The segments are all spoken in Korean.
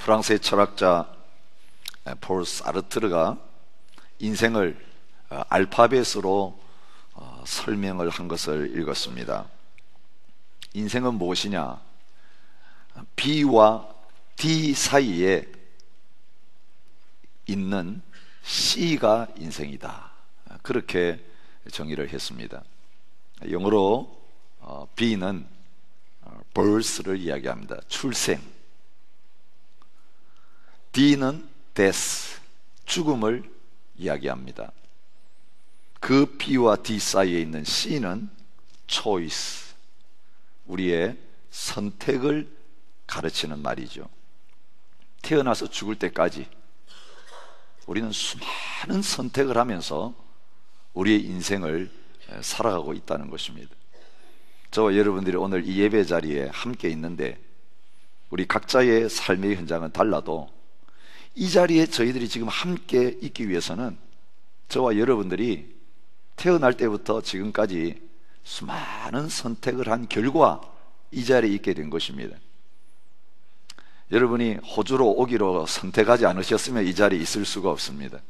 프랑스의 철학자 폴 사르트르가 인생을 알파벳으로 설명을 한 것을 읽었습니다. 인생은 무엇이냐? B와 D 사이에 있는 C가 인생이다. 그렇게 정의를 했습니다. 영어로 B는 birth를 이야기합니다. 출생. D는 death, 죽음을 이야기합니다. 그 B와 D 사이에 있는 C는 choice, 우리의 선택을 가르치는 말이죠. 태어나서 죽을 때까지 우리는 수많은 선택을 하면서 우리의 인생을 살아가고 있다는 것입니다. 저와 여러분들이 오늘 이 예배 자리에 함께 있는데 우리 각자의 삶의 현장은 달라도 이 자리에 저희들이 지금 함께 있기 위해서는 저와 여러분들이 태어날 때부터 지금까지 수많은 선택을 한 결과 이 자리에 있게 된 것입니다. 여러분이 호주로 오기로 선택하지 않으셨으면 이 자리에 있을 수가 없습니다.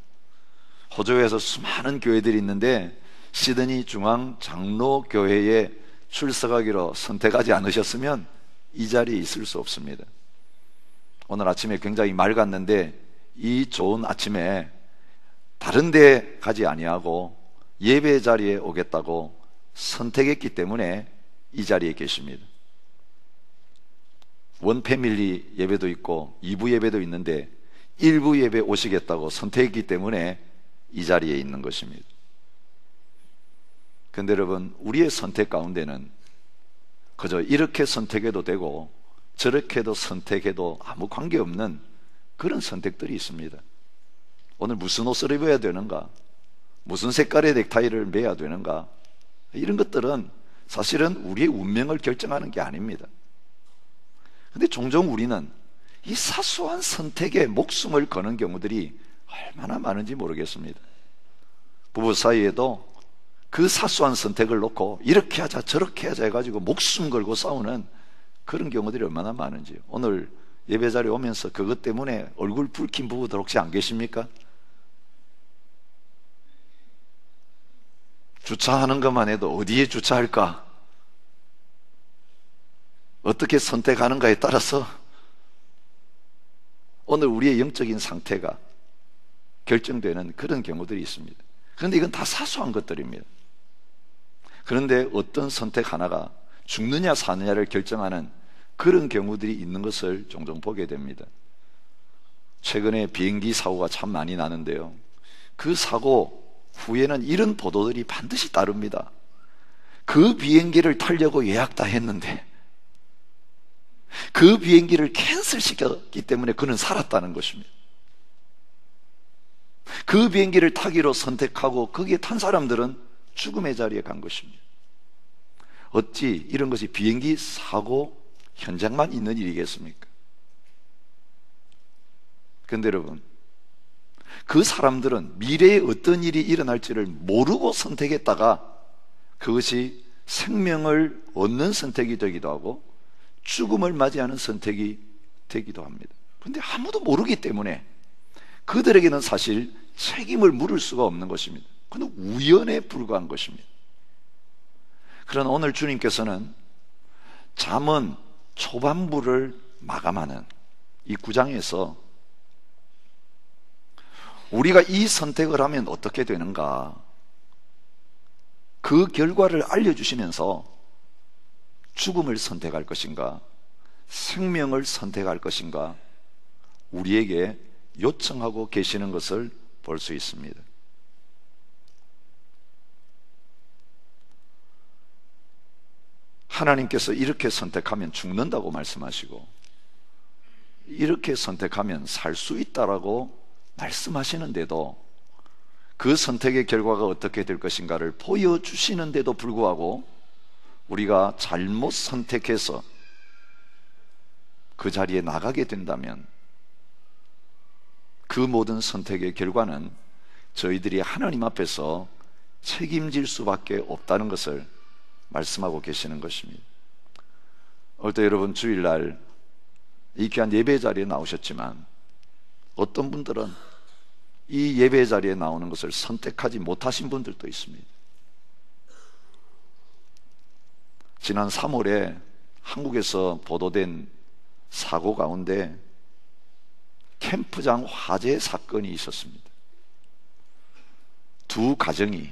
호주에서 수많은 교회들이 있는데 시드니 중앙 장로교회에 출석하기로 선택하지 않으셨으면 이 자리에 있을 수 없습니다. 오늘 아침에 굉장히 맑았는데 이 좋은 아침에 다른 데 가지 아니하고 예배 자리에 오겠다고 선택했기 때문에 이 자리에 계십니다. 원 패밀리 예배도 있고 2부 예배도 있는데 1부 예배 오시겠다고 선택했기 때문에 이 자리에 있는 것입니다. 그런데 여러분, 우리의 선택 가운데는 그저 이렇게 선택해도 되고 저렇게도 선택해도 아무 관계없는 그런 선택들이 있습니다. 오늘 무슨 옷을 입어야 되는가? 무슨 색깔의 넥타이를 매야 되는가? 이런 것들은 사실은 우리의 운명을 결정하는 게 아닙니다. 근데 종종 우리는 이 사소한 선택에 목숨을 거는 경우들이 얼마나 많은지 모르겠습니다. 부부 사이에도 그 사소한 선택을 놓고 이렇게 하자 저렇게 하자 해가지고 목숨 걸고 싸우는 그런 경우들이 얼마나 많은지. 오늘 예배 자리에 오면서 그것 때문에 얼굴 붉힌 부부들 혹시 안 계십니까? 주차하는 것만 해도 어디에 주차할까? 어떻게 선택하는가에 따라서 오늘 우리의 영적인 상태가 결정되는 그런 경우들이 있습니다. 그런데 이건 다 사소한 것들입니다. 그런데 어떤 선택 하나가 죽느냐 사느냐를 결정하는 그런 경우들이 있는 것을 종종 보게 됩니다. 최근에 비행기 사고가 참 많이 나는데요, 그 사고 후에는 이런 보도들이 반드시 따릅니다. 그 비행기를 타려고 예약 다 했는데 그 비행기를 캔슬시켰기 때문에 그는 살았다는 것입니다. 그 비행기를 타기로 선택하고 거기에 탄 사람들은 죽음의 자리에 간 것입니다. 어찌 이런 것이 비행기 사고 현장만 있는 일이겠습니까? 그런데 여러분, 그 사람들은 미래에 어떤 일이 일어날지를 모르고 선택했다가 그것이 생명을 얻는 선택이 되기도 하고 죽음을 맞이하는 선택이 되기도 합니다. 그런데 아무도 모르기 때문에 그들에게는 사실 책임을 물을 수가 없는 것입니다. 그건 우연에 불과한 것입니다. 그러나 오늘 주님께서는 잠언 초반부를 마감하는 이 9장에서 우리가 이 선택을 하면 어떻게 되는가, 그 결과를 알려주시면서 죽음을 선택할 것인가 생명을 선택할 것인가 우리에게 요청하고 계시는 것을 볼 수 있습니다. 하나님께서 이렇게 선택하면 죽는다고 말씀하시고 이렇게 선택하면 살 수 있다라고 말씀하시는데도 그 선택의 결과가 어떻게 될 것인가를 보여주시는데도 불구하고 우리가 잘못 선택해서 그 자리에 나가게 된다면 그 모든 선택의 결과는 저희들이 하나님 앞에서 책임질 수밖에 없다는 것을 말씀하고 계시는 것입니다. 오늘도 여러분 주일날 이 귀한 예배 자리에 나오셨지만 어떤 분들은 이 예배 자리에 나오는 것을 선택하지 못하신 분들도 있습니다. 지난 3월에 한국에서 보도된 사고 가운데 캠프장 화재 사건이 있었습니다. 두 가정이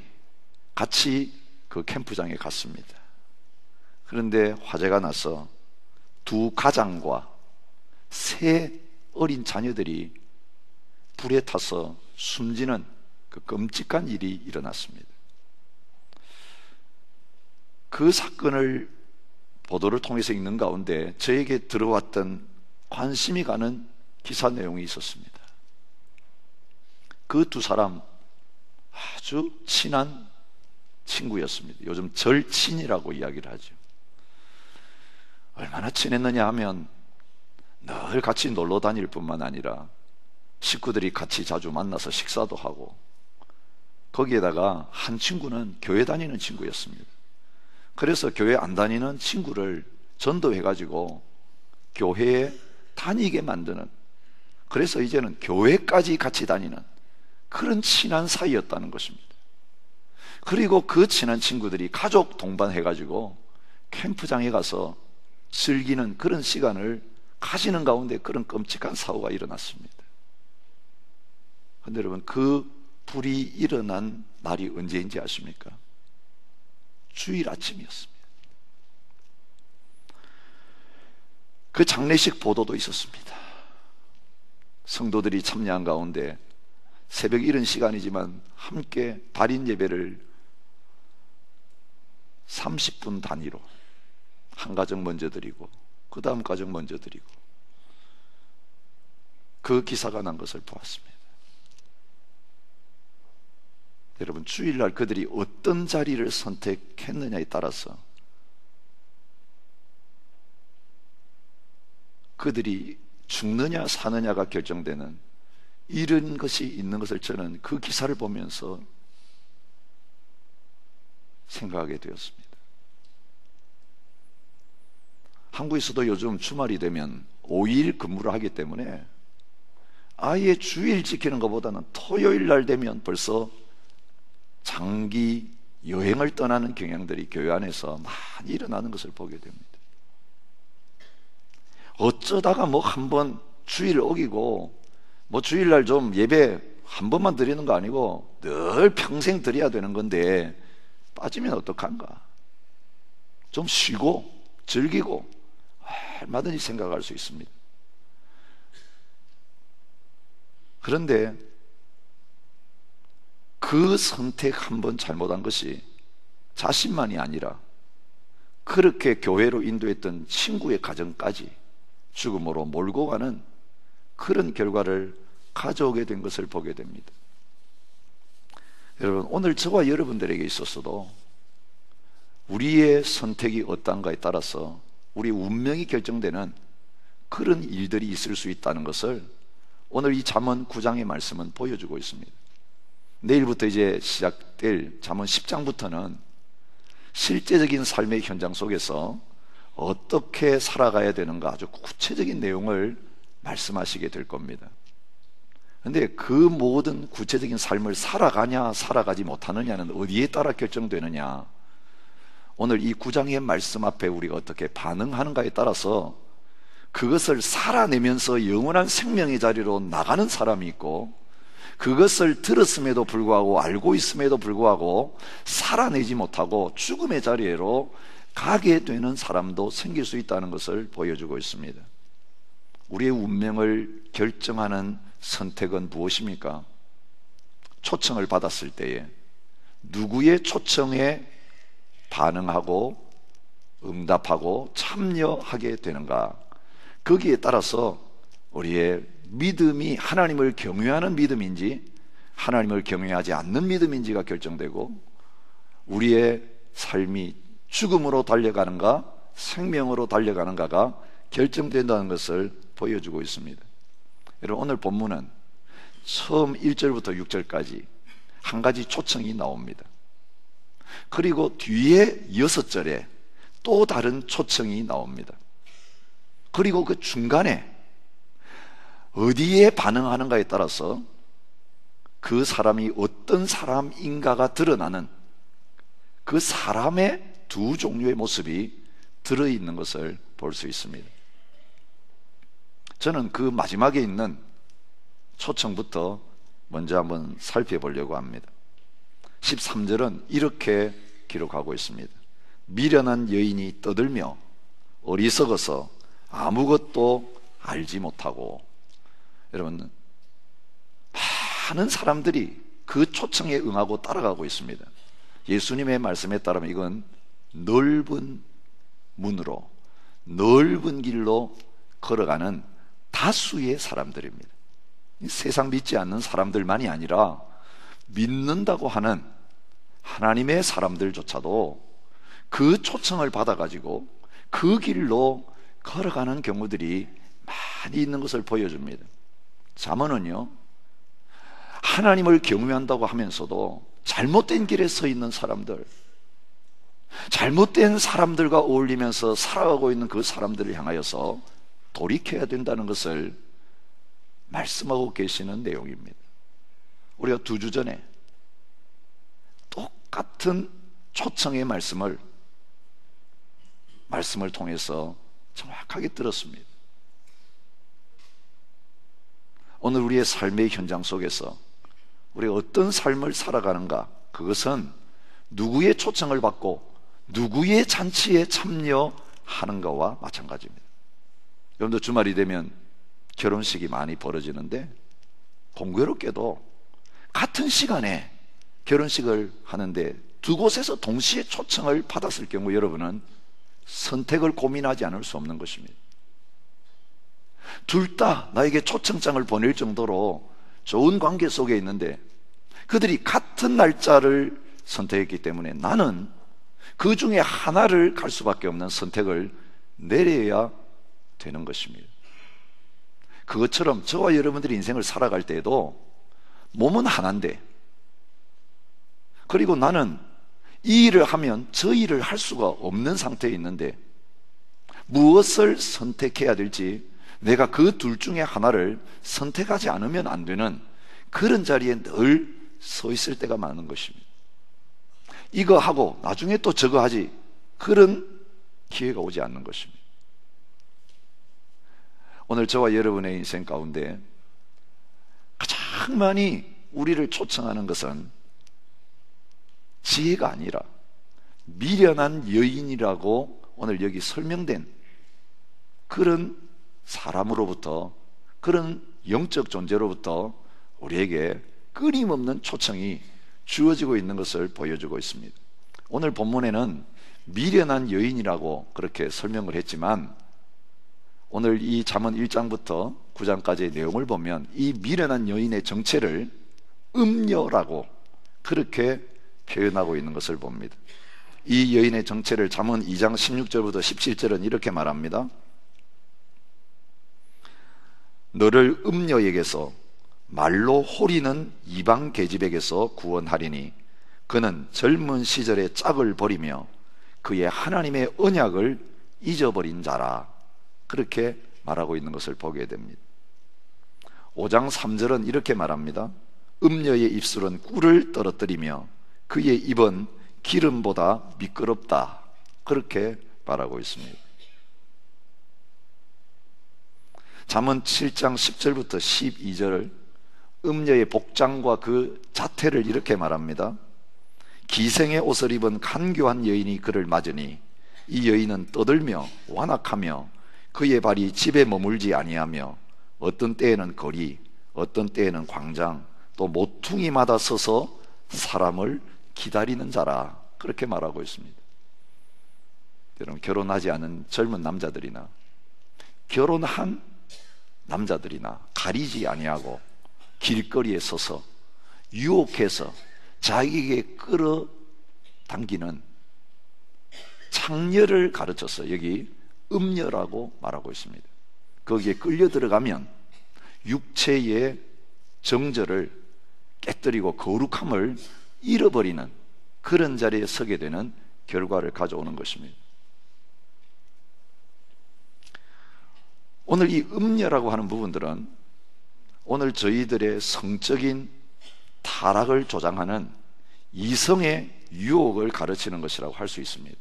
같이 그 캠프장에 갔습니다. 그런데 화재가 나서 두 가장과 세 어린 자녀들이 불에 타서 숨지는 그 끔찍한 일이 일어났습니다. 그 사건을 보도를 통해서 읽는 가운데 저에게 들어왔던 관심이 가는 기사 내용이 있었습니다. 그 두 사람 아주 친한 친구였습니다. 요즘 절친이라고 이야기를 하죠. 얼마나 친했느냐 하면 늘 같이 놀러 다닐 뿐만 아니라 식구들이 같이 자주 만나서 식사도 하고, 거기에다가 한 친구는 교회 다니는 친구였습니다. 그래서 교회 안 다니는 친구를 전도해가지고 교회에 다니게 만드는, 그래서 이제는 교회까지 같이 다니는 그런 친한 사이였다는 것입니다. 그리고 그 친한 친구들이 가족 동반해가지고 캠프장에 가서 즐기는 그런 시간을 가지는 가운데 그런 끔찍한 사고가 일어났습니다. 그런데 여러분, 그 불이 일어난 날이 언제인지 아십니까? 주일 아침이었습니다. 그 장례식 보도도 있었습니다. 성도들이 참여한 가운데 새벽 이른 시간이지만 함께 발인 예배를 30분 단위로 한 가정 먼저 드리고 그 다음 가정 먼저 드리고, 그 기사가 난 것을 보았습니다. 여러분, 주일날 그들이 어떤 자리를 선택했느냐에 따라서 그들이 죽느냐 사느냐가 결정되는 이런 것이 있는 것을 저는 그 기사를 보면서 생각하게 되었습니다. 한국에서도 요즘 주말이 되면 5일 근무를 하기 때문에 아예 주일 지키는 것보다는 토요일 날 되면 벌써 장기 여행을 떠나는 경향들이 교회 안에서 많이 일어나는 것을 보게 됩니다. 어쩌다가 뭐 한번 주일 어기고 뭐 주일날 좀 예배 한 번만 드리는 거 아니고 늘 평생 드려야 되는 건데 빠지면 어떡한가? 좀 쉬고 즐기고 얼마든지 생각할 수 있습니다. 그런데 그 선택 한 번 잘못한 것이 자신만이 아니라 그렇게 교회로 인도했던 친구의 가정까지 죽음으로 몰고 가는 그런 결과를 가져오게 된 것을 보게 됩니다. 여러분, 오늘 저와 여러분들에게 있어서도 우리의 선택이 어떠한가에 따라서 우리 운명이 결정되는 그런 일들이 있을 수 있다는 것을 오늘 이 잠언 9장의 말씀은 보여주고 있습니다. 내일부터 이제 시작될 잠언 10장부터는 실제적인 삶의 현장 속에서 어떻게 살아가야 되는가 아주 구체적인 내용을 말씀하시게 될 겁니다. 그런데 그 모든 구체적인 삶을 살아가냐 살아가지 못하느냐는 어디에 따라 결정되느냐, 오늘 이 9장의 말씀 앞에 우리가 어떻게 반응하는가에 따라서 그것을 살아내면서 영원한 생명의 자리로 나가는 사람이 있고, 그것을 들었음에도 불구하고 알고 있음에도 불구하고 살아내지 못하고 죽음의 자리로 가게 되는 사람도 생길 수 있다는 것을 보여주고 있습니다. 우리의 운명을 결정하는 선택은 무엇입니까? 초청을 받았을 때에 누구의 초청에 반응하고 응답하고 참여하게 되는가, 거기에 따라서 우리의 믿음이 하나님을 경외하는 믿음인지 하나님을 경외하지 않는 믿음인지가 결정되고, 우리의 삶이 죽음으로 달려가는가 생명으로 달려가는가가 결정된다는 것을 보여주고 있습니다. 여러분, 오늘 본문은 처음 1절부터 6절까지 한 가지 초청이 나옵니다. 그리고 뒤에 6절에 또 다른 초청이 나옵니다. 그리고 그 중간에 어디에 반응하는가에 따라서 그 사람이 어떤 사람인가가 드러나는 그 사람의 두 종류의 모습이 들어있는 것을 볼 수 있습니다. 저는 그 마지막에 있는 초청부터 먼저 한번 살펴보려고 합니다. 13절은 이렇게 기록하고 있습니다. 미련한 여인이 떠들며 어리석어서 아무것도 알지 못하고. 여러분, 많은 사람들이 그 초청에 응하고 따라가고 있습니다. 예수님의 말씀에 따르면 이건 넓은 문으로, 넓은 길로 걸어가는 다수의 사람들입니다. 세상 믿지 않는 사람들만이 아니라 믿는다고 하는 하나님의 사람들조차도 그 초청을 받아가지고 그 길로 걸어가는 경우들이 많이 있는 것을 보여줍니다. 잠언은요, 하나님을 경외한다고 하면서도 잘못된 길에 서 있는 사람들, 잘못된 사람들과 어울리면서 살아가고 있는 그 사람들을 향하여서 돌이켜야 된다는 것을 말씀하고 계시는 내용입니다. 우리가 2주 전에 똑같은 초청의 말씀을 통해서 정확하게 들었습니다. 오늘 우리의 삶의 현장 속에서 우리가 어떤 삶을 살아가는가, 그것은 누구의 초청을 받고 누구의 잔치에 참여하는 것과 마찬가지입니다. 여러분들 주말이 되면 결혼식이 많이 벌어지는데 공교롭게도 같은 시간에 결혼식을 하는데 두 곳에서 동시에 초청을 받았을 경우 여러분은 선택을 고민하지 않을 수 없는 것입니다. 둘 다 나에게 초청장을 보낼 정도로 좋은 관계 속에 있는데 그들이 같은 날짜를 선택했기 때문에 나는 그 중에 하나를 갈 수밖에 없는 선택을 내려야 되는 것입니다. 그것처럼 저와 여러분들이 인생을 살아갈 때에도 몸은 하나인데, 그리고 나는 이 일을 하면 저 일을 할 수가 없는 상태에 있는데 무엇을 선택해야 될지 내가 그 둘 중에 하나를 선택하지 않으면 안 되는 그런 자리에 늘 서 있을 때가 많은 것입니다. 이거 하고 나중에 또 저거 하지, 그런 기회가 오지 않는 것입니다. 오늘 저와 여러분의 인생 가운데 가장 많이 우리를 초청하는 것은 지혜가 아니라 미련한 여인이라고 오늘 여기 설명된 그런 사람으로부터, 그런 영적 존재로부터 우리에게 끊임없는 초청이 주어지고 있는 것을 보여주고 있습니다. 오늘 본문에는 미련한 여인이라고 그렇게 설명을 했지만 오늘 이 잠언 1장부터 9장까지의 내용을 보면 이 미련한 여인의 정체를 음녀라고 그렇게 표현하고 있는 것을 봅니다. 이 여인의 정체를 잠언 2장 16절부터 17절은 이렇게 말합니다. 너를 음녀에게서 말로 호리는 이방 계집에게서 구원하리니 그는 젊은 시절의 짝을 버리며 그의 하나님의 언약을 잊어버린 자라. 그렇게 말하고 있는 것을 보게 됩니다. 5장 3절은 이렇게 말합니다. 음녀의 입술은 꿀을 떨어뜨리며 그의 입은 기름보다 미끄럽다. 그렇게 말하고 있습니다. 잠언 7장 10절부터 12절을 음녀의 복장과 그 자태를 이렇게 말합니다. 기생의 옷을 입은 간교한 여인이 그를 맞으니 이 여인은 떠들며 완악하며 그의 발이 집에 머물지 아니하며 어떤 때에는 거리, 어떤 때에는 광장, 또 모퉁이마다 서서 사람을 기다리는 자라. 그렇게 말하고 있습니다. 여러분, 결혼하지 않은 젊은 남자들이나 결혼한 남자들이나 가리지 아니하고 길거리에 서서 유혹해서 자기에게 끌어당기는 창녀를 가르쳐서 여기 음녀라고 말하고 있습니다. 거기에 끌려 들어가면 육체의 정절을 깨뜨리고 거룩함을 잃어버리는 그런 자리에 서게 되는 결과를 가져오는 것입니다. 오늘 이 음녀라고 하는 부분들은 오늘 저희들의 성적인 타락을 조장하는 이성의 유혹을 가르치는 것이라고 할 수 있습니다.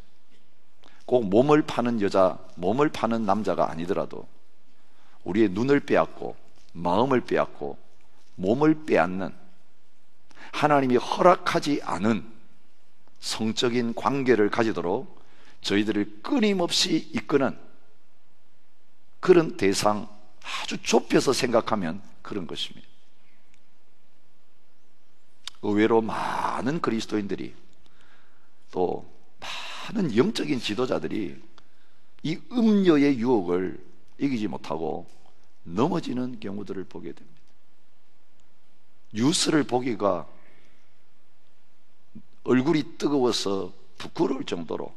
꼭 몸을 파는 여자, 몸을 파는 남자가 아니더라도 우리의 눈을 빼앗고 마음을 빼앗고 몸을 빼앗는, 하나님이 허락하지 않은 성적인 관계를 가지도록 저희들을 끊임없이 이끄는 그런 대상, 아주 좁혀서 생각하면 그런 것입니다. 의외로 많은 그리스도인들이, 또 많은 영적인 지도자들이 이 음료의 유혹을 이기지 못하고 넘어지는 경우들을 보게 됩니다. 뉴스를 보기가 얼굴이 뜨거워서 부끄러울 정도로,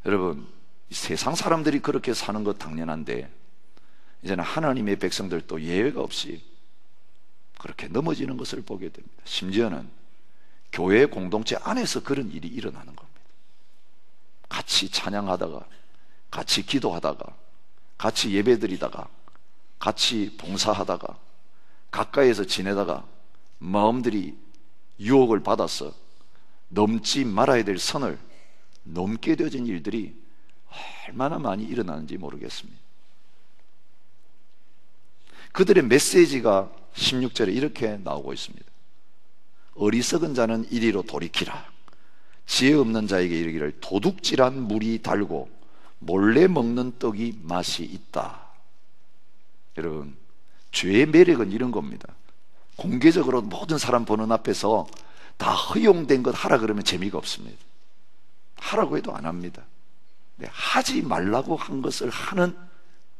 여러분, 세상 사람들이 그렇게 사는 것 당연한데 이제는 하나님의 백성들도 예외가 없이 그렇게 넘어지는 것을 보게 됩니다. 심지어는 교회 공동체 안에서 그런 일이 일어나는 겁니다. 같이 찬양하다가, 같이 기도하다가, 같이 예배드리다가, 같이 봉사하다가, 가까이에서 지내다가 마음들이 유혹을 받아서 넘지 말아야 될 선을 넘게 되어진 일들이 얼마나 많이 일어나는지 모르겠습니다. 그들의 메시지가 16절에 이렇게 나오고 있습니다. 어리석은 자는 이리로 돌이키라. 지혜 없는 자에게 이르기를 도둑질한 물이 달고 몰래 먹는 떡이 맛이 있다. 여러분, 죄의 매력은 이런 겁니다. 공개적으로 모든 사람 보는 앞에서 다 허용된 것 하라 그러면 재미가 없습니다. 하라고 해도 안 합니다. 하지 말라고 한 것을 하는,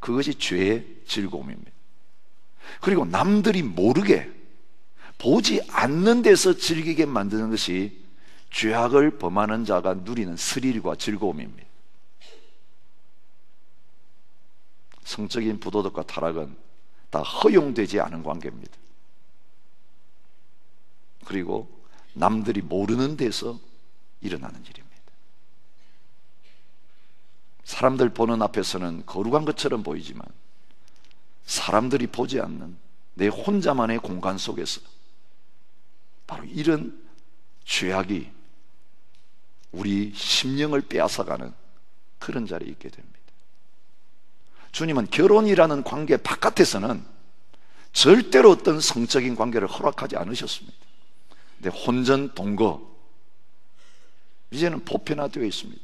그것이 죄의 즐거움입니다. 그리고 남들이 모르게, 보지 않는 데서 즐기게 만드는 것이 죄악을 범하는 자가 누리는 스릴과 즐거움입니다. 성적인 부도덕과 타락은 다 허용되지 않은 관계입니다. 그리고 남들이 모르는 데서 일어나는 일입니다. 사람들 보는 앞에서는 거룩한 것처럼 보이지만 사람들이 보지 않는 내 혼자만의 공간 속에서 바로 이런 죄악이 우리 심령을 빼앗아가는 그런 자리에 있게 됩니다. 주님은 결혼이라는 관계 바깥에서는 절대로 어떤 성적인 관계를 허락하지 않으셨습니다. 근데 혼전, 동거, 이제는 보편화되어 있습니다.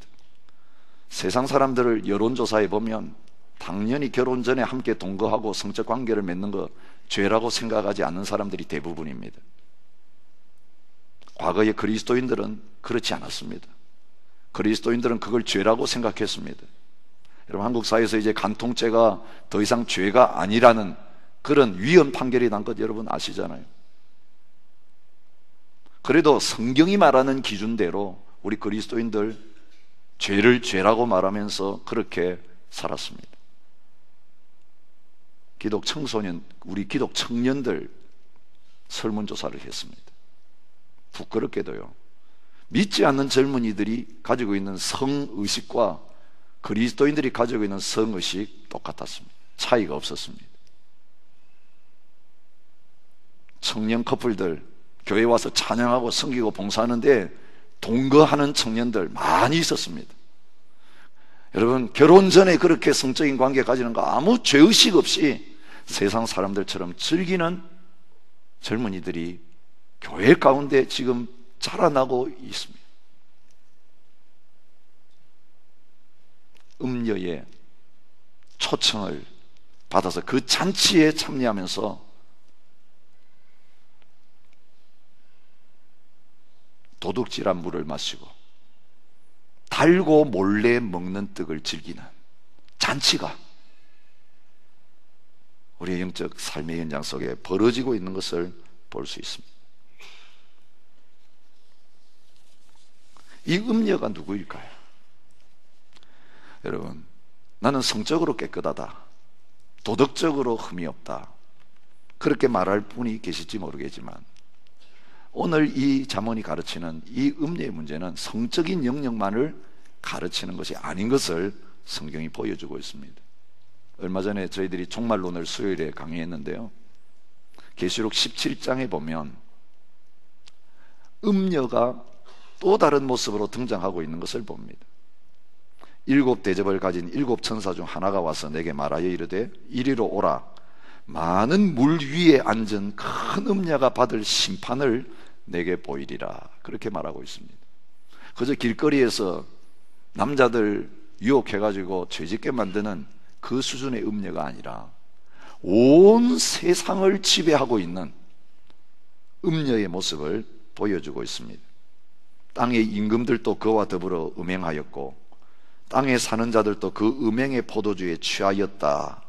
세상 사람들을 여론조사해 보면 당연히 결혼 전에 함께 동거하고 성적 관계를 맺는 거 죄라고 생각하지 않는 사람들이 대부분입니다. 과거의 그리스도인들은 그렇지 않았습니다. 그리스도인들은 그걸 죄라고 생각했습니다. 여러분, 한국 사회에서 이제 간통죄가 더 이상 죄가 아니라는 그런 위헌 판결이 난 것 여러분 아시잖아요. 그래도 성경이 말하는 기준대로 우리 그리스도인들 죄를 죄라고 말하면서 그렇게 살았습니다. 기독 청소년, 우리 기독 청년들 설문조사를 했습니다. 부끄럽게도요, 믿지 않는 젊은이들이 가지고 있는 성의식과 그리스도인들이 가지고 있는 성의식 똑같았습니다. 차이가 없었습니다. 청년 커플들 교회 와서 찬양하고 섬기고 봉사하는데 동거하는 청년들 많이 있었습니다. 여러분, 결혼 전에 그렇게 성적인 관계 가지는 거 아무 죄의식 없이 세상 사람들처럼 즐기는 젊은이들이 교회 가운데 지금 자라나고 있습니다. 음녀의 초청을 받아서 그 잔치에 참여하면서 도둑질한 물을 마시고 달고 몰래 먹는 떡을 즐기는 잔치가 우리의 영적 삶의 현장 속에 벌어지고 있는 것을 볼 수 있습니다. 이 음녀가 누구일까요? 여러분, 나는 성적으로 깨끗하다, 도덕적으로 흠이 없다, 그렇게 말할 분이 계실지 모르겠지만 오늘 이 잠언이 가르치는 이 음녀의 문제는 성적인 영역만을 가르치는 것이 아닌 것을 성경이 보여주고 있습니다. 얼마 전에 저희들이 종말론을 수요일에 강의했는데요, 계시록 17장에 보면 음녀가 또 다른 모습으로 등장하고 있는 것을 봅니다. 7 대접을 가진 7 천사 중 하나가 와서 내게 말하여 이르되 이리로 오라. 많은 물 위에 앉은 큰 음녀가 받을 심판을 내게 보이리라. 그렇게 말하고 있습니다. 그저 길거리에서 남자들 유혹해가지고 죄짓게 만드는 그 수준의 음녀가 아니라 온 세상을 지배하고 있는 음녀의 모습을 보여주고 있습니다. 땅의 임금들도 그와 더불어 음행하였고 땅에 사는 자들도 그 음행의 포도주에 취하였다.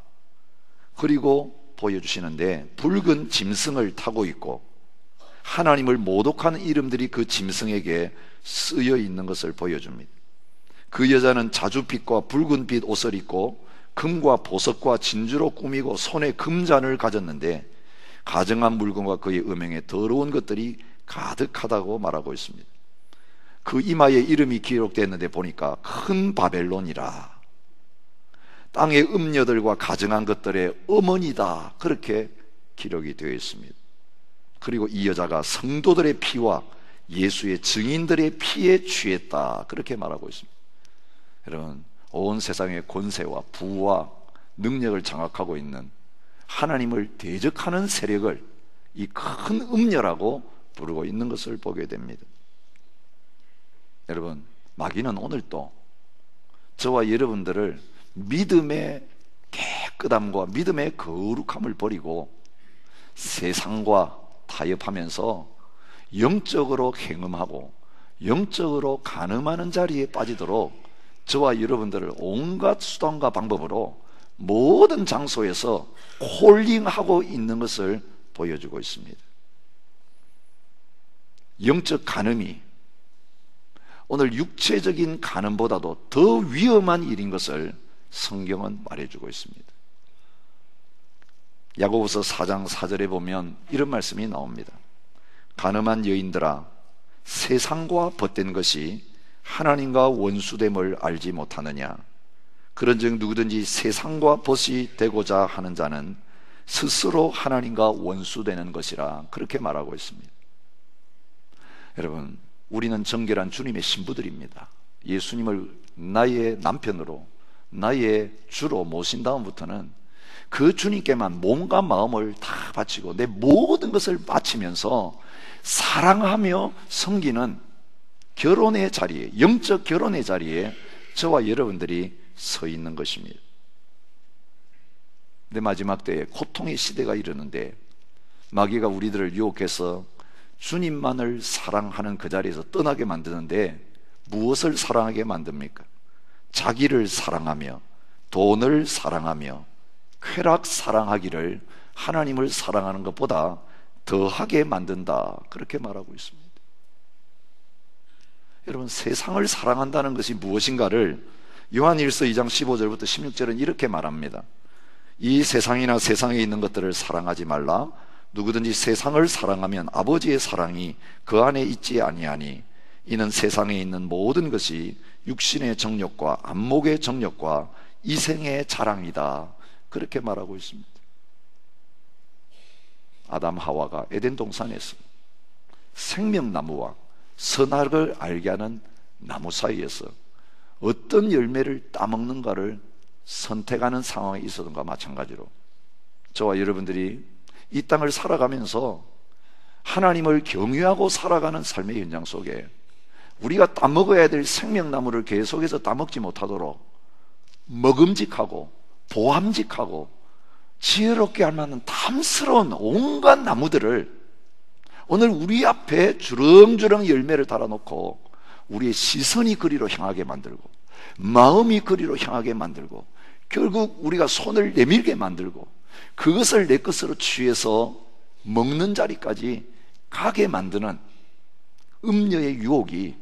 그리고 보여주시는데 붉은 짐승을 타고 있고 하나님을 모독하는 이름들이 그 짐승에게 쓰여 있는 것을 보여줍니다. 그 여자는 자주빛과 붉은빛 옷을 입고 금과 보석과 진주로 꾸미고 손에 금잔을 가졌는데 가증한 물건과 그의 음행에 더러운 것들이 가득하다고 말하고 있습니다. 그 이마에 이름이 기록되었는데 보니까 큰 바벨론이라, 땅의 음녀들과 가증한 것들의 어머니다, 그렇게 기록이 되어 있습니다. 그리고 이 여자가 성도들의 피와 예수의 증인들의 피에 취했다, 그렇게 말하고 있습니다. 여러분, 온 세상의 권세와 부와 능력을 장악하고 있는 하나님을 대적하는 세력을 이 큰 음녀라고 부르고 있는 것을 보게 됩니다. 여러분, 마귀는 오늘도 저와 여러분들을 믿음의 깨끗함과 믿음의 거룩함을 버리고 세상과 타협하면서 영적으로 행음하고 영적으로 간음하는 자리에 빠지도록 저와 여러분들을 온갖 수단과 방법으로 모든 장소에서 콜링하고 있는 것을 보여주고 있습니다. 영적 간음이 오늘 육체적인 간음보다도 더 위험한 일인 것을 성경은 말해주고 있습니다. 야고보서 4장 4절에 보면 이런 말씀이 나옵니다. 간음한 여인들아, 세상과 벗된 것이 하나님과 원수됨을 알지 못하느냐. 그런즉 누구든지 세상과 벗이 되고자 하는 자는 스스로 하나님과 원수되는 것이라, 그렇게 말하고 있습니다. 여러분, 우리는 정결한 주님의 신부들입니다. 예수님을 나의 남편으로, 나의 주로 모신 다음부터는 그 주님께만 몸과 마음을 다 바치고 내 모든 것을 바치면서 사랑하며 섬기는 결혼의 자리에, 영적 결혼의 자리에 저와 여러분들이 서 있는 것입니다. 근데 마지막 때에 고통의 시대가 이르는데 마귀가 우리들을 유혹해서 주님만을 사랑하는 그 자리에서 떠나게 만드는데 무엇을 사랑하게 만듭니까? 자기를 사랑하며 돈을 사랑하며 쾌락 사랑하기를 하나님을 사랑하는 것보다 더하게 만든다, 그렇게 말하고 있습니다. 여러분, 세상을 사랑한다는 것이 무엇인가를 요한일서 2장 15절부터 16절은 이렇게 말합니다. 이 세상이나 세상에 있는 것들을 사랑하지 말라. 누구든지 세상을 사랑하면 아버지의 사랑이 그 안에 있지 아니하니 이는 세상에 있는 모든 것이 육신의 정욕과 안목의 정욕과 이생의 자랑이다, 그렇게 말하고 있습니다. 아담 하와가 에덴 동산에서 생명나무와 선악을 알게 하는 나무 사이에서 어떤 열매를 따먹는가를 선택하는 상황에 있었던 것과 마찬가지로 저와 여러분들이 이 땅을 살아가면서 하나님을 경외하고 살아가는 삶의 현장 속에 우리가 따먹어야 될 생명나무를 계속해서 따먹지 못하도록 먹음직하고 보암직하고 지혜롭게 할 만한 탐스러운 온갖 나무들을 오늘 우리 앞에 주렁주렁 열매를 달아놓고 우리의 시선이 그리로 향하게 만들고 마음이 그리로 향하게 만들고 결국 우리가 손을 내밀게 만들고 그것을 내 것으로 취해서 먹는 자리까지 가게 만드는 음녀의 유혹이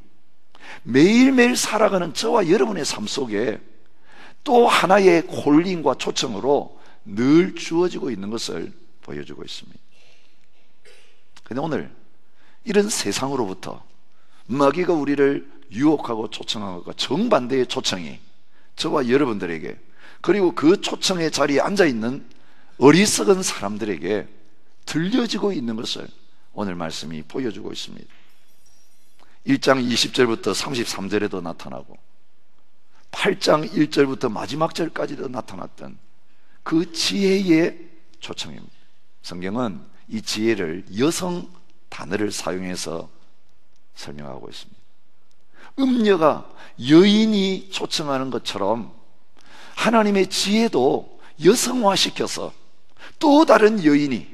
매일매일 살아가는 저와 여러분의 삶 속에 또 하나의 콜링과 초청으로 늘 주어지고 있는 것을 보여주고 있습니다. 그런데 오늘 이런 세상으로부터 마귀가 우리를 유혹하고 초청한 것과 정반대의 초청이 저와 여러분들에게, 그리고 그 초청의 자리에 앉아있는 어리석은 사람들에게 들려지고 있는 것을 오늘 말씀이 보여주고 있습니다. 1장 20절부터 33절에도 나타나고 8장 1절부터 마지막 절까지도 나타났던 그 지혜의 초청입니다. 성경은 이 지혜를 여성 단어를 사용해서 설명하고 있습니다. 음녀가 여인이 초청하는 것처럼 하나님의 지혜도 여성화시켜서 또 다른 여인이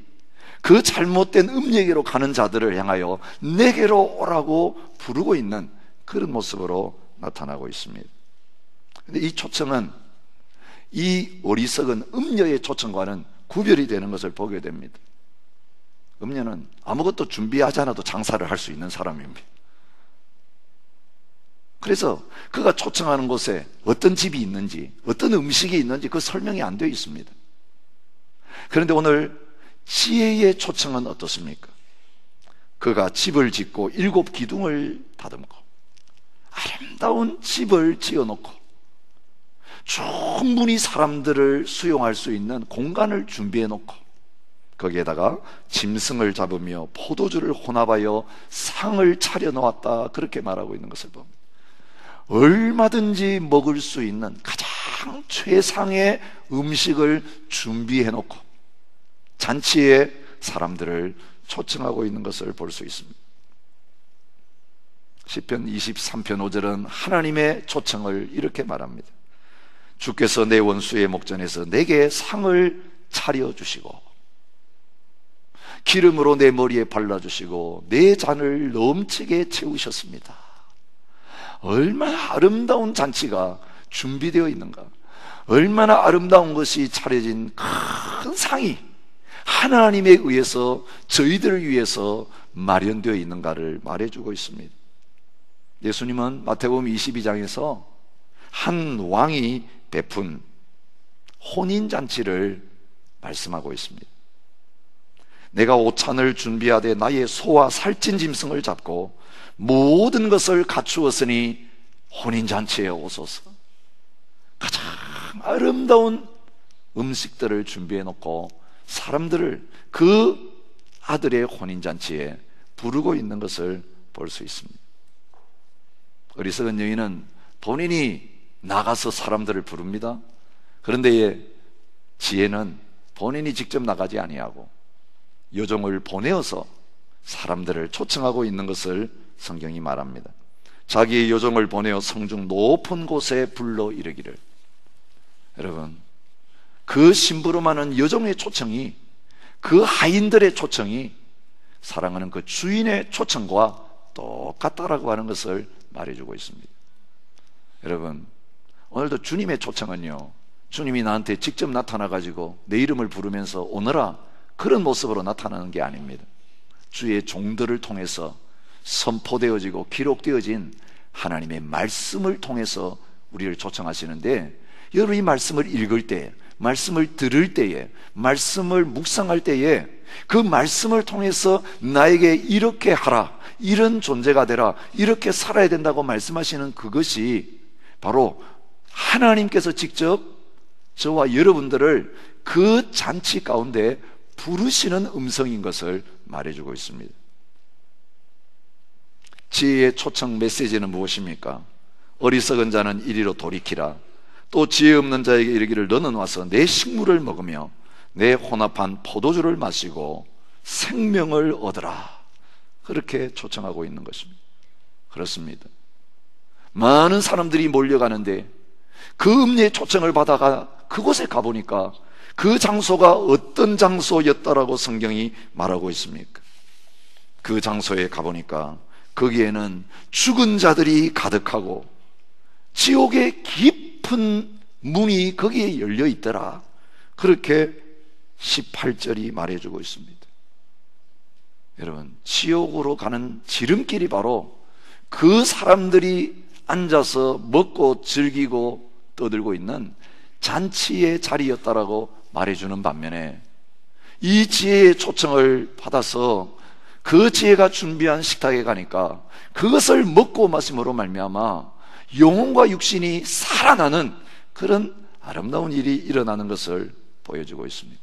그 잘못된 음녀에게로 가는 자들을 향하여 내게로 오라고 부르고 있는 그런 모습으로 나타나고 있습니다. 그런데 이 초청은 이 어리석은 음녀의 초청과는 구별이 되는 것을 보게 됩니다. 음녀는 아무것도 준비하지 않아도 장사를 할 수 있는 사람입니다. 그래서 그가 초청하는 곳에 어떤 집이 있는지, 어떤 음식이 있는지 그 설명이 안 되어 있습니다. 그런데 오늘 지혜의 초청은 어떻습니까? 그가 집을 짓고 7 기둥을 다듬고 아름다운 집을 지어놓고 충분히 사람들을 수용할 수 있는 공간을 준비해놓고 거기에다가 짐승을 잡으며 포도주를 혼합하여 상을 차려놓았다, 그렇게 말하고 있는 것을 봅니다. 얼마든지 먹을 수 있는 가장 최상의 음식을 준비해놓고 잔치에 사람들을 초청하고 있는 것을 볼 수 있습니다. 시편 23편 5절은 하나님의 초청을 이렇게 말합니다. 주께서 내 원수의 목전에서 내게 상을 차려주시고 기름으로 내 머리에 발라주시고 내 잔을 넘치게 채우셨습니다. 얼마나 아름다운 잔치가 준비되어 있는가, 얼마나 아름다운 것이 차려진 큰 상이 하나님에 의해서 저희들을 위해서 마련되어 있는가를 말해주고 있습니다. 예수님은 마태복음 22장에서 한 왕이 베푼 혼인잔치를 말씀하고 있습니다. 내가 오찬을 준비하되 나의 소와 살찐 짐승을 잡고 모든 것을 갖추었으니 혼인잔치에 오소서. 가장 아름다운 음식들을 준비해 놓고 사람들을 그 아들의 혼인잔치에 부르고 있는 것을 볼 수 있습니다. 어리석은 여인은 본인이 나가서 사람들을 부릅니다. 그런데 지혜는 본인이 직접 나가지 아니하고 여종을 보내어서 사람들을 초청하고 있는 것을 성경이 말합니다. 자기의 여종을 보내어 성중 높은 곳에 불러 이르기를. 여러분, 그 심부름하는 여종의 초청이, 그 하인들의 초청이 사랑하는 그 주인의 초청과 똑같다라고 하는 것을 말해주고 있습니다. 여러분, 오늘도 주님의 초청은요, 주님이 나한테 직접 나타나가지고 내 이름을 부르면서 오너라, 그런 모습으로 나타나는 게 아닙니다. 주의 종들을 통해서 선포되어지고 기록되어진 하나님의 말씀을 통해서 우리를 초청하시는데, 여러분 이 말씀을 읽을 때, 말씀을 들을 때에, 말씀을 묵상할 때에 그 말씀을 통해서 나에게 이렇게 하라, 이런 존재가 되라, 이렇게 살아야 된다고 말씀하시는 그것이 바로 하나님께서 직접 저와 여러분들을 그 잔치 가운데 부르시는 음성인 것을 말해주고 있습니다. 지혜의 초청 메시지는 무엇입니까? 어리석은 자는 이리로 돌이키라. 또 지혜 없는 자에게 이르기를 너는 와서 내 식물을 먹으며 내 혼합한 포도주를 마시고 생명을 얻으라. 그렇게 초청하고 있는 것입니다. 그렇습니다. 많은 사람들이 몰려가는데 그 음녀의 초청을 받아가 그곳에 가보니까 그 장소가 어떤 장소였다라고 성경이 말하고 있습니까? 그 장소에 가보니까 거기에는 죽은 자들이 가득하고 지옥의 깊은 문이 거기에 열려 있더라. 그렇게 18절이 말해주고 있습니다. 여러분, 지옥으로 가는 지름길이 바로 그 사람들이 앉아서 먹고 즐기고 떠들고 있는 잔치의 자리였다라고 말해주는 반면에, 이 지혜의 초청을 받아서 그 지혜가 준비한 식탁에 가니까 그것을 먹고 마심으로 말미암아 영혼과 육신이 살아나는 그런 아름다운 일이 일어나는 것을 보여주고 있습니다.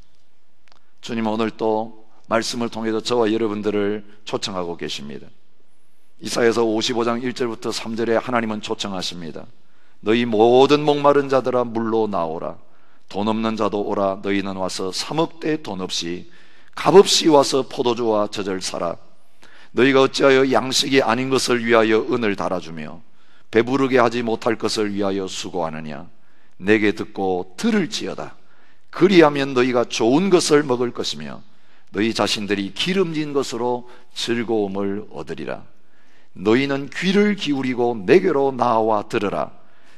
주님은 오늘 또 말씀을 통해서 저와 여러분들을 초청하고 계십니다. 이사야서 55장 1절부터 3절에 하나님은 초청하십니다. 너희 모든 목마른 자들아 물로 나오라. 돈 없는 자도 오라. 너희는 와서 사먹되 돈 없이 값없이 와서 포도주와 젖을 사라. 너희가 어찌하여 양식이 아닌 것을 위하여 은을 달아주며 배부르게 하지 못할 것을 위하여 수고하느냐. 내게 듣고 들을지어다. 그리하면 너희가 좋은 것을 먹을 것이며 너희 자신들이 기름진 것으로 즐거움을 얻으리라. 너희는 귀를 기울이고 내게로 나와 들으라.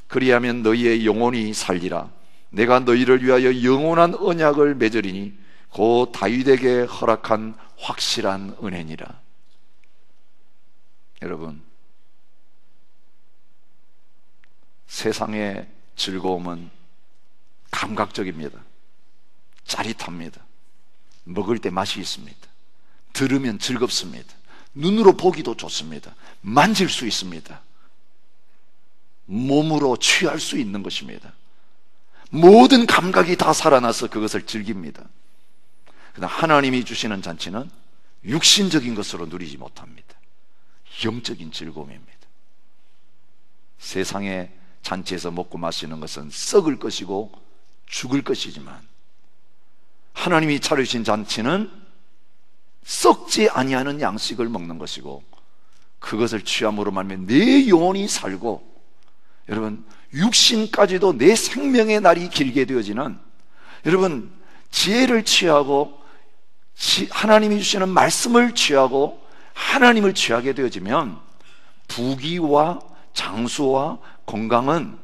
그리하면 너희의 영혼이 살리라. 내가 너희를 위하여 영원한 언약을 맺으리니 곧 다윗에게 허락한 확실한 은혜니라. 여러분, 세상의 즐거움은 감각적입니다. 짜릿합니다. 먹을 때 맛이 있습니다. 들으면 즐겁습니다. 눈으로 보기도 좋습니다. 만질 수 있습니다. 몸으로 취할 수 있는 것입니다. 모든 감각이 다 살아나서 그것을 즐깁니다. 그러나 하나님이 주시는 잔치는 육신적인 것으로 누리지 못합니다. 영적인 즐거움입니다. 세상의 잔치에서 먹고 마시는 것은 썩을 것이고 죽을 것이지만 하나님이 차려주신 잔치는 썩지 아니하는 양식을 먹는 것이고 그것을 취함으로 말미암아 내 영혼이 살고, 여러분, 육신까지도 내 생명의 날이 길게 되어지는, 여러분, 지혜를 취하고 하나님이 주시는 말씀을 취하고 하나님을 취하게 되어지면 부귀와 장수와 건강은,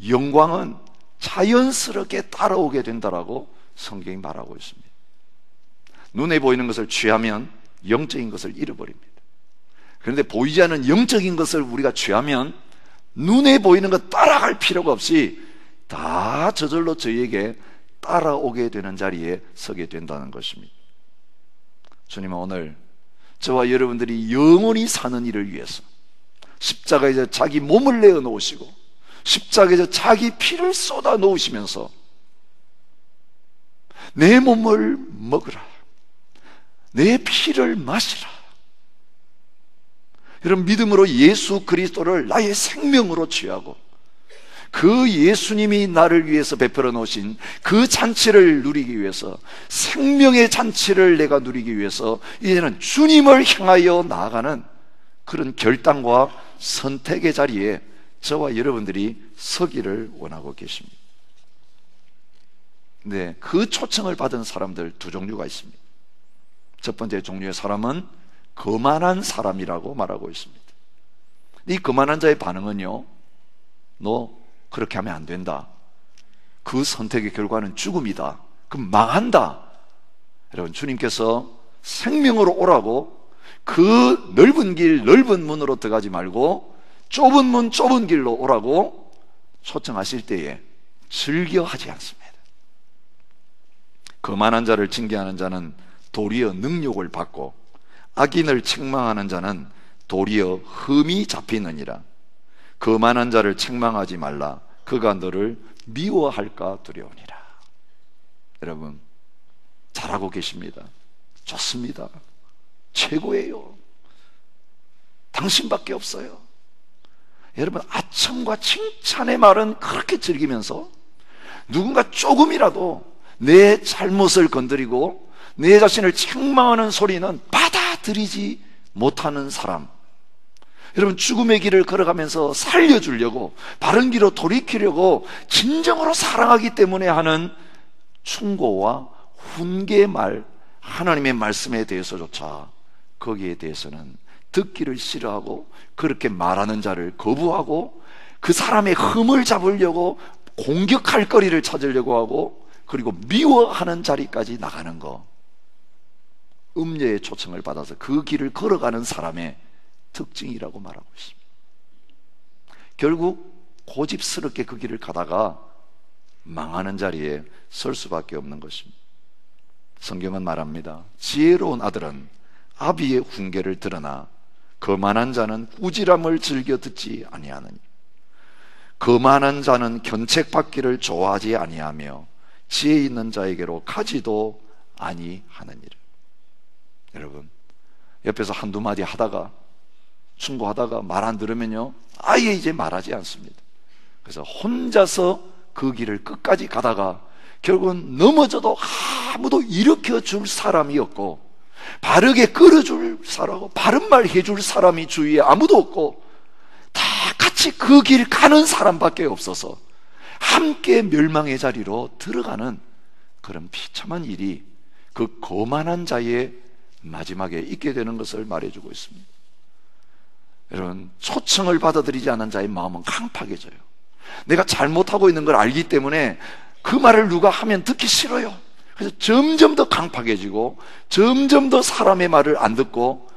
영광은 자연스럽게 따라오게 된다라고 성경이 말하고 있습니다. 눈에 보이는 것을 취하면 영적인 것을 잃어버립니다. 그런데 보이지 않는 영적인 것을 우리가 취하면 눈에 보이는 것 따라갈 필요가 없이 다 저절로 저희에게 따라오게 되는 자리에 서게 된다는 것입니다. 주님은 오늘 저와 여러분들이 영원히 사는 일을 위해서 십자가에서 자기 몸을 내어 놓으시고 십자가에서 자기 피를 쏟아 놓으시면서 내 몸을 먹으라, 내 피를 마시라. 여러분, 믿음으로 예수 그리스도를 나의 생명으로 취하고 그 예수님이 나를 위해서 베풀어 놓으신 그 잔치를 누리기 위해서, 생명의 잔치를 내가 누리기 위해서 이제는 주님을 향하여 나아가는 그런 결단과 선택의 자리에 저와 여러분들이 서기를 원하고 계십니다. 네, 그 초청을 받은 사람들 두 종류가 있습니다. 첫 번째 종류의 사람은 거만한 사람이라고 말하고 있습니다. 이 거만한 자의 반응은요, 너 그렇게 하면 안 된다, 그 선택의 결과는 죽음이다, 그럼 망한다. 여러분, 주님께서 생명으로 오라고 그 넓은 길 넓은 문으로 들어가지 말고 좁은 문 좁은 길로 오라고 초청하실 때에 즐겨 하지 않습니다. 거만한 자를 징계하는 자는 도리어 능욕을 받고 악인을 책망하는 자는 도리어 흠이 잡히느니라. 거만한 자를 책망하지 말라. 그가 너를 미워할까 두려우니라. 여러분, 잘하고 계십니다. 좋습니다. 최고예요. 당신밖에 없어요. 여러분, 아첨과 칭찬의 말은 그렇게 즐기면서 누군가 조금이라도 내 잘못을 건드리고 내 자신을 책망하는 소리는 받아들이지 못하는 사람, 여러분, 죽음의 길을 걸어가면서 살려주려고, 바른 길로 돌이키려고 진정으로 사랑하기 때문에 하는 충고와 훈계말, 하나님의 말씀에 대해서조차 거기에 대해서는 듣기를 싫어하고 그렇게 말하는 자를 거부하고 그 사람의 흠을 잡으려고 공격할 거리를 찾으려고 하고 그리고 미워하는 자리까지 나가는 거, 음녀의 초청을 받아서 그 길을 걸어가는 사람의 특징이라고 말하고 있습니다. 결국 고집스럽게 그 길을 가다가 망하는 자리에 설 수밖에 없는 것입니다. 성경은 말합니다. 지혜로운 아들은 아비의 훈계를 들으나 거만한 자는 꾸지람을 즐겨 듣지 아니하느니, 거만한 자는 견책받기를 좋아하지 아니하며 지혜 있는 자에게로 가지도 아니하느니라. 여러분, 옆에서 한두 마디 하다가, 충고하다가 말 안 들으면요, 아예 이제 말하지 않습니다. 그래서 혼자서 그 길을 끝까지 가다가 결국은 넘어져도 아무도 일으켜줄 사람이 없고, 바르게 끌어줄 사람하고 바른 말 해줄 사람이 주위에 아무도 없고, 다 같이 그 길 가는 사람밖에 없어서 함께 멸망의 자리로 들어가는 그런 비참한 일이 그 거만한 자의 마지막에 있게 되는 것을 말해주고 있습니다. 여러분, 초청을 받아들이지 않은 자의 마음은 강팍해져요. 내가 잘못하고 있는 걸 알기 때문에 그 말을 누가 하면 듣기 싫어요. 그래서 점점 더 강팍해지고 점점 더 사람의 말을 안 듣고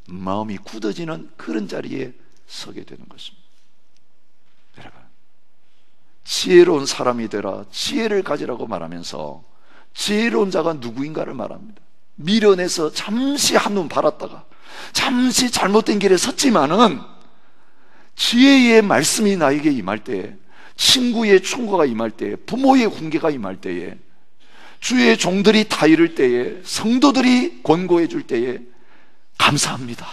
마음이 굳어지는 그런 자리에 서게 되는 것입니다. 여러분, 지혜로운 사람이 되라, 지혜를 가지라고 말하면서 지혜로운 자가 누구인가를 말합니다. 미련해서 잠시 한눈 팔았다가 잠시 잘못된 길에 섰지만은 지혜의 말씀이 나에게 임할 때에, 친구의 충고가 임할 때에, 부모의 훈계가 임할 때에, 주의 종들이 다 이를 때에, 성도들이 권고해 줄 때에 감사합니다.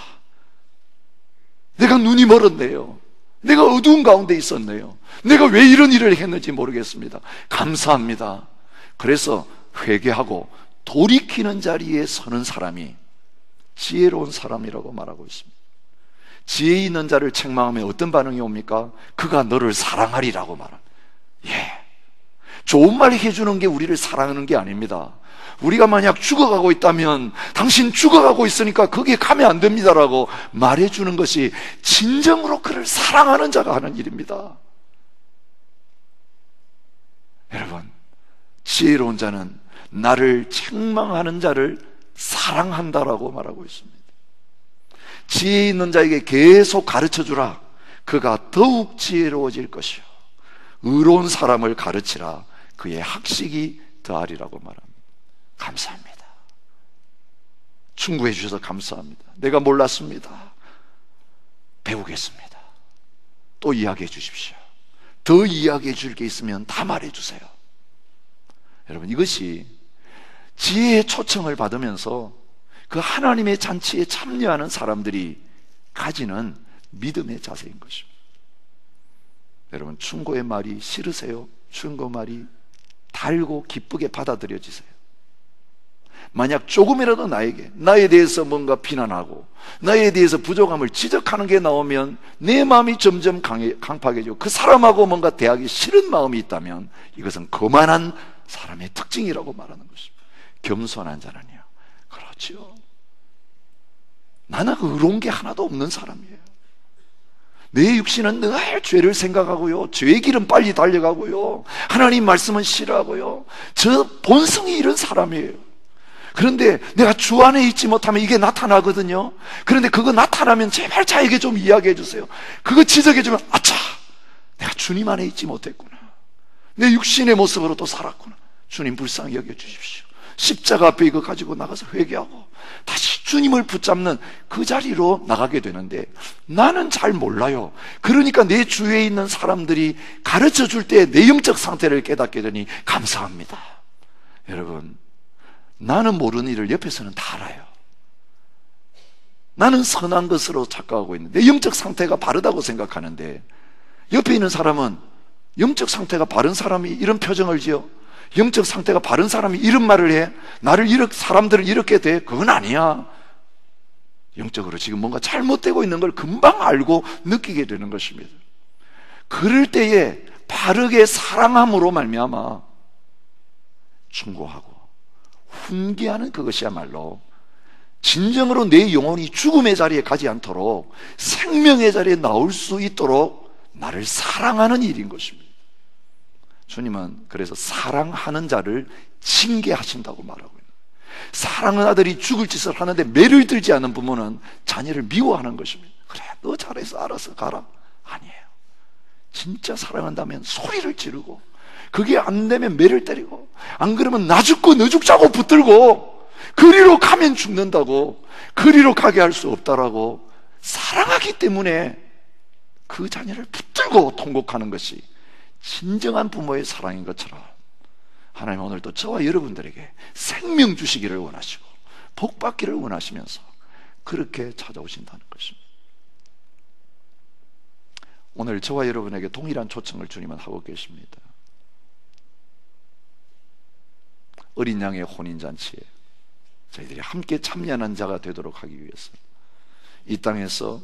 내가 눈이 멀었네요. 내가 어두운 가운데 있었네요. 내가 왜 이런 일을 했는지 모르겠습니다. 감사합니다. 그래서 회개하고 돌이키는 자리에 서는 사람이 지혜로운 사람이라고 말하고 있습니다. 지혜 있는 자를 책망하면 어떤 반응이 옵니까? 그가 너를 사랑하리라고 말합니다. 좋은 말 해주는 게 우리를 사랑하는 게 아닙니다. 우리가 만약 죽어가고 있다면 당신 죽어가고 있으니까 거기에 가면 안 됩니다라고 말해주는 것이 진정으로 그를 사랑하는 자가 하는 일입니다. 여러분, 지혜로운 자는 나를 책망하는 자를 사랑한다라고 말하고 있습니다. 지혜 있는 자에게 계속 가르쳐주라. 그가 더욱 지혜로워질 것이요, 의로운 사람을 가르치라. 그의 학식이 더하리라고 말합니다. 감사합니다. 충고해 주셔서 감사합니다. 내가 몰랐습니다. 배우겠습니다. 또 이야기해 주십시오. 더 이야기해 줄 게 있으면 다 말해 주세요. 여러분, 이것이 지혜의 초청을 받으면서 그 하나님의 잔치에 참여하는 사람들이 가지는 믿음의 자세인 것입니다. 여러분, 충고의 말이 싫으세요? 충고 말이 달고 기쁘게 받아들여지세요? 만약 조금이라도 나에 대해서 뭔가 비난하고 나에 대해서 부족함을 지적하는 게 나오면 내 마음이 점점 강팍해지고 그 사람하고 뭔가 대하기 싫은 마음이 있다면 이것은 거만한 사람의 특징이라고 말하는 것입니다. 겸손한 자라니요, 그렇죠. 나는 의로운 게 하나도 없는 사람이에요. 내 육신은 늘 죄를 생각하고요, 죄의 길은 빨리 달려가고요, 하나님 말씀은 싫어하고요, 저 본성이 이런 사람이에요. 그런데 내가 주 안에 있지 못하면 이게 나타나거든요. 그런데 그거 나타나면 제발 자에게 좀 이야기해 주세요. 그거 지적해 주면 아차, 내가 주님 안에 있지 못했구나, 내 육신의 모습으로 또 살았구나, 주님 불쌍히 여겨 주십시오. 십자가 앞에 이거 가지고 나가서 회개하고 다시 주님을 붙잡는 그 자리로 나가게 되는데 나는 잘 몰라요. 그러니까 내 주위에 있는 사람들이 가르쳐 줄 때 내 영적 상태를 깨닫게 되니 감사합니다. 여러분, 나는 모르는 일을 옆에서는 다 알아요. 나는 선한 것으로 착각하고 있는데 내 영적 상태가 바르다고 생각하는데 옆에 있는 사람은 영적 상태가 바른 사람이 이런 표정을 지어, 영적 상태가 바른 사람이 이런 말을 해, 나를 사람들을 이렇게 대. 그건 아니야. 영적으로 지금 뭔가 잘못되고 있는 걸 금방 알고 느끼게 되는 것입니다. 그럴 때에 바르게 사랑함으로 말미암아 충고하고 훈계하는 그것이야말로 진정으로 내 영혼이 죽음의 자리에 가지 않도록 생명의 자리에 나올 수 있도록 나를 사랑하는 일인 것입니다. 주님은 그래서 사랑하는 자를 징계하신다고 말하고 있는 거예요. 사랑하는 아들이 죽을 짓을 하는데 매를 들지 않는 부모는 자녀를 미워하는 것입니다. 그래, 너 잘해서 알아서 가라. 아니에요. 진짜 사랑한다면 소리를 지르고, 그게 안 되면 매를 때리고, 안 그러면 나 죽고 너 죽자고 붙들고, 그리로 가면 죽는다고, 그리로 가게 할 수 없다라고 사랑하기 때문에 그 자녀를 붙들고 통곡하는 것이 진정한 부모의 사랑인 것처럼 하나님 오늘도 저와 여러분들에게 생명 주시기를 원하시고 복받기를 원하시면서 그렇게 찾아오신다는 것입니다. 오늘 저와 여러분에게 동일한 초청을 주님은 하고 계십니다. 어린 양의 혼인잔치에 저희들이 함께 참여하는 자가 되도록 하기 위해서 이 땅에서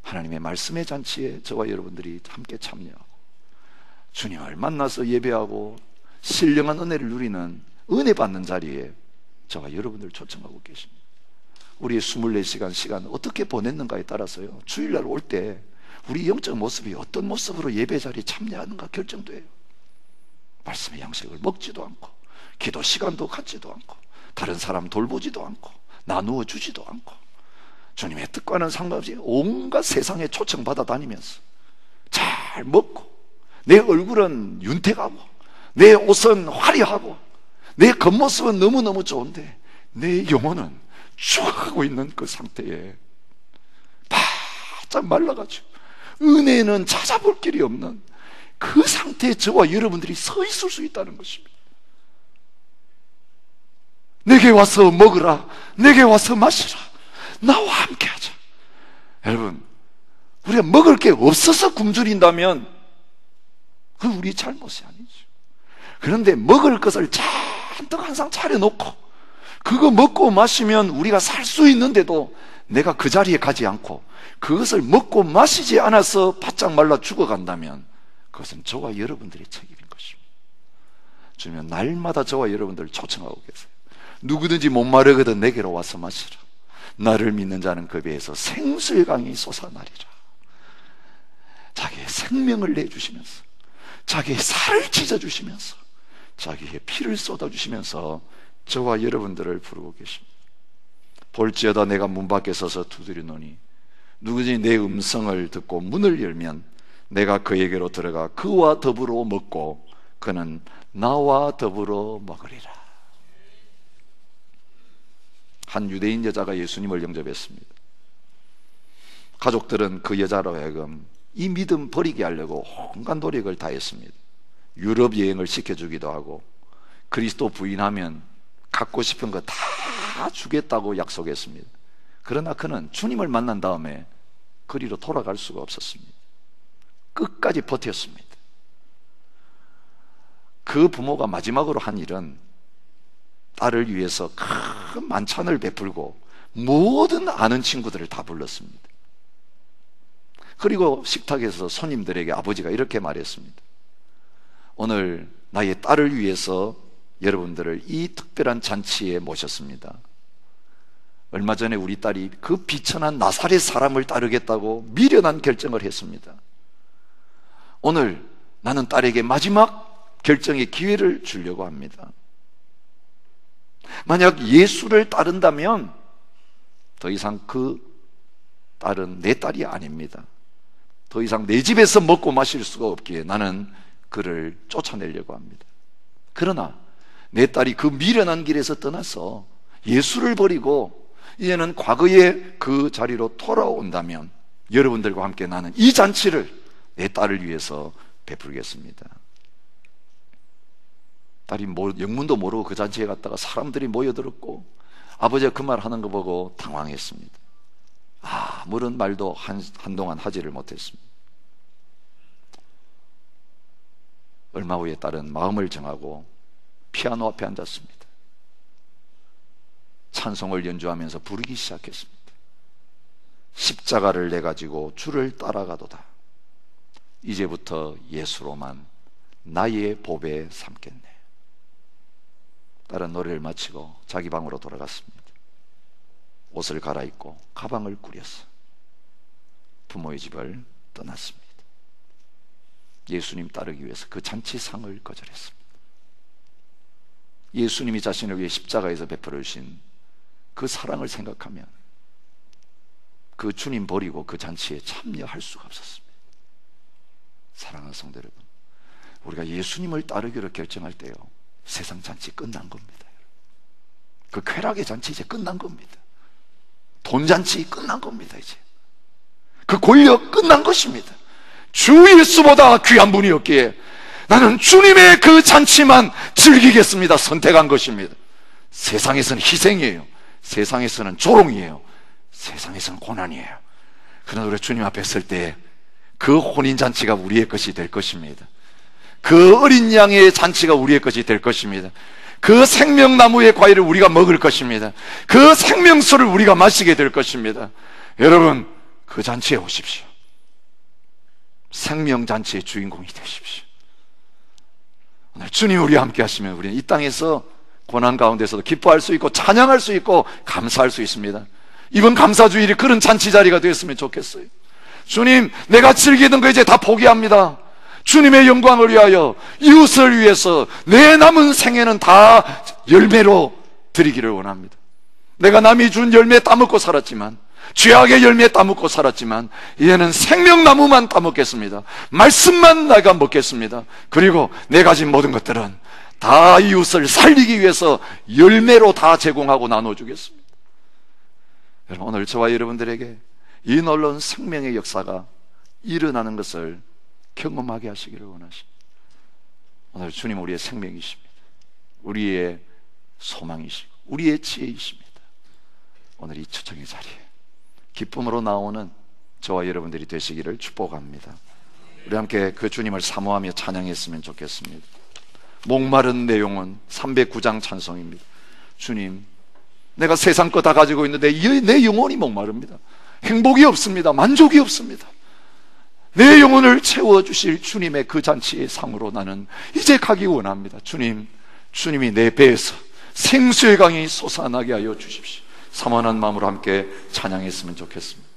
하나님의 말씀의 잔치에 저와 여러분들이 함께 참여하고 주님을 만나서 예배하고 신령한 은혜를 누리는 은혜 받는 자리에 저와 여러분들 초청하고 계십니다. 우리의 24시간 시간 어떻게 보냈는가에 따라서요, 주일날 올 때 우리 영적 모습이 어떤 모습으로 예배 자리에 참여하는가 결정돼요. 말씀의 양식을 먹지도 않고 기도 시간도 갖지도 않고 다른 사람 돌보지도 않고 나누어 주지도 않고 주님의 뜻과는 상관없이 온갖 세상에 초청받아 다니면서 잘 먹고 내 얼굴은 윤택하고 내 옷은 화려하고 내 겉모습은 너무너무 좋은데 내 영혼은 죽어가고 있는 그 상태에 바짝 말라가지고 은혜는 찾아볼 길이 없는 그 상태에 저와 여러분들이 서 있을 수 있다는 것입니다. 내게 와서 먹으라, 내게 와서 마시라, 나와 함께 하자. 여러분, 우리가 먹을 게 없어서 굶주린다면 그건 우리 잘못이 아니죠. 그런데 먹을 것을 잔뜩 항상 차려놓고 그거 먹고 마시면 우리가 살 수 있는데도 내가 그 자리에 가지 않고 그것을 먹고 마시지 않아서 바짝 말라 죽어간다면 그것은 저와 여러분들의 책임인 것입니다. 주님은 날마다 저와 여러분들을 초청하고 계세요. 누구든지 목마르거든 내게로 와서 마시라. 나를 믿는 자는 그 배에서 생수의 강이 솟아나리라. 자기의 생명을 내주시면서 자기의 살을 찢어주시면서 자기의 피를 쏟아주시면서 저와 여러분들을 부르고 계십니다. 볼지어다 내가 문 밖에 서서 두드리노니 누구든지 내 음성을 듣고 문을 열면 내가 그에게로 들어가 그와 더불어 먹고 그는 나와 더불어 먹으리라. 한 유대인 여자가 예수님을 영접했습니다. 가족들은 그 여자로 하여금 이 믿음 버리게 하려고 온갖 노력을 다했습니다. 유럽 여행을 시켜주기도 하고 그리스도 부인하면 갖고 싶은 거 다 주겠다고 약속했습니다. 그러나 그는 주님을 만난 다음에 그리로 돌아갈 수가 없었습니다. 끝까지 버텼습니다. 그 부모가 마지막으로 한 일은 딸을 위해서 큰 만찬을 베풀고 모든 아는 친구들을 다 불렀습니다. 그리고 식탁에서 손님들에게 아버지가 이렇게 말했습니다. 오늘 나의 딸을 위해서 여러분들을 이 특별한 잔치에 모셨습니다. 얼마 전에 우리 딸이 그 비천한 나사렛 사람을 따르겠다고 미련한 결정을 했습니다. 오늘 나는 딸에게 마지막 결정의 기회를 주려고 합니다. 만약 예수를 따른다면 더 이상 그 딸은 내 딸이 아닙니다. 더 이상 내 집에서 먹고 마실 수가 없기에 나는 그를 쫓아내려고 합니다. 그러나 내 딸이 그 미련한 길에서 떠나서 예수를 버리고 이제는 과거의 그 자리로 돌아온다면 여러분들과 함께 나는 이 잔치를 내 딸을 위해서 베풀겠습니다. 딸이 영문도 모르고 그 잔치에 갔다가 사람들이 모여들었고 아버지가 그 말 하는 거 보고 당황했습니다. 아무런 말도 한동안 하지를 못했습니다. 얼마 후에 딸은 마음을 정하고 피아노 앞에 앉았습니다. 찬송을 연주하면서 부르기 시작했습니다. 십자가를 내가지고 주를 따라가도다. 이제부터 예수로만 나의 보배 삼겠네. 딸은 노래를 마치고 자기 방으로 돌아갔습니다. 옷을 갈아입고 가방을 꾸렸어 부모의 집을 떠났습니다. 예수님 따르기 위해서 그 잔치상을 거절했습니다. 예수님이 자신을 위해 십자가에서 베풀어 주신 그 사랑을 생각하면 그 주님 버리고 그 잔치에 참여할 수가 없었습니다. 사랑하는 성도 여러분, 우리가 예수님을 따르기로 결정할 때요, 세상 잔치 끝난 겁니다. 그 쾌락의 잔치 이제 끝난 겁니다. 돈 잔치 끝난 겁니다. 이제 그 권력 끝난 것입니다. 주 예수보다 귀한 분이 없기에 나는 주님의 그 잔치만 즐기겠습니다. 선택한 것입니다. 세상에서는 희생이에요. 세상에서는 조롱이에요. 세상에서는 고난이에요. 그러나 우리 주님 앞에 설 때 그 혼인잔치가 우리의 것이 될 것입니다. 그 어린 양의 잔치가 우리의 것이 될 것입니다. 그 생명나무의 과일을 우리가 먹을 것입니다. 그 생명수를 우리가 마시게 될 것입니다. 여러분, 그 잔치에 오십시오. 생명잔치의 주인공이 되십시오. 오늘 주님 우리와 함께 하시면 우리는 이 땅에서 고난 가운데서도 기뻐할 수 있고 찬양할 수 있고 감사할 수 있습니다. 이번 감사주일이 그런 잔치 자리가 되었으면 좋겠어요. 주님, 내가 즐기던 거 이제 다 포기합니다. 주님의 영광을 위하여, 이웃을 위해서 내 남은 생애는 다 열매로 드리기를 원합니다. 내가 남이 준 열매 따먹고 살았지만, 죄악의 열매 따먹고 살았지만, 이제는 생명나무만 따먹겠습니다. 말씀만 내가 먹겠습니다. 그리고 내 가진 모든 것들은 다 이웃을 살리기 위해서 열매로 다 제공하고 나눠주겠습니다. 여러분, 오늘 저와 여러분들에게 이 놀라운 생명의 역사가 일어나는 것을 경험하게 하시기를 원하십니다. 오늘 주님 우리의 생명이십니다. 우리의 소망이시고 우리의 지혜이십니다. 오늘 이 초청의 자리에 기쁨으로 나오는 저와 여러분들이 되시기를 축복합니다. 우리 함께 그 주님을 사모하며 찬양했으면 좋겠습니다. 목마른 내 영혼 309장 찬송입니다. 주님, 내가 세상 거 다 가지고 있는데 내 영혼이 목마릅니다. 행복이 없습니다. 만족이 없습니다. 내 영혼을 채워주실 주님의 그 잔치의 상으로 나는 이제 가기 원합니다. 주님이 내 배에서 생수의 강이 솟아나게 하여 주십시오. 사모하는 마음으로 함께 찬양했으면 좋겠습니다.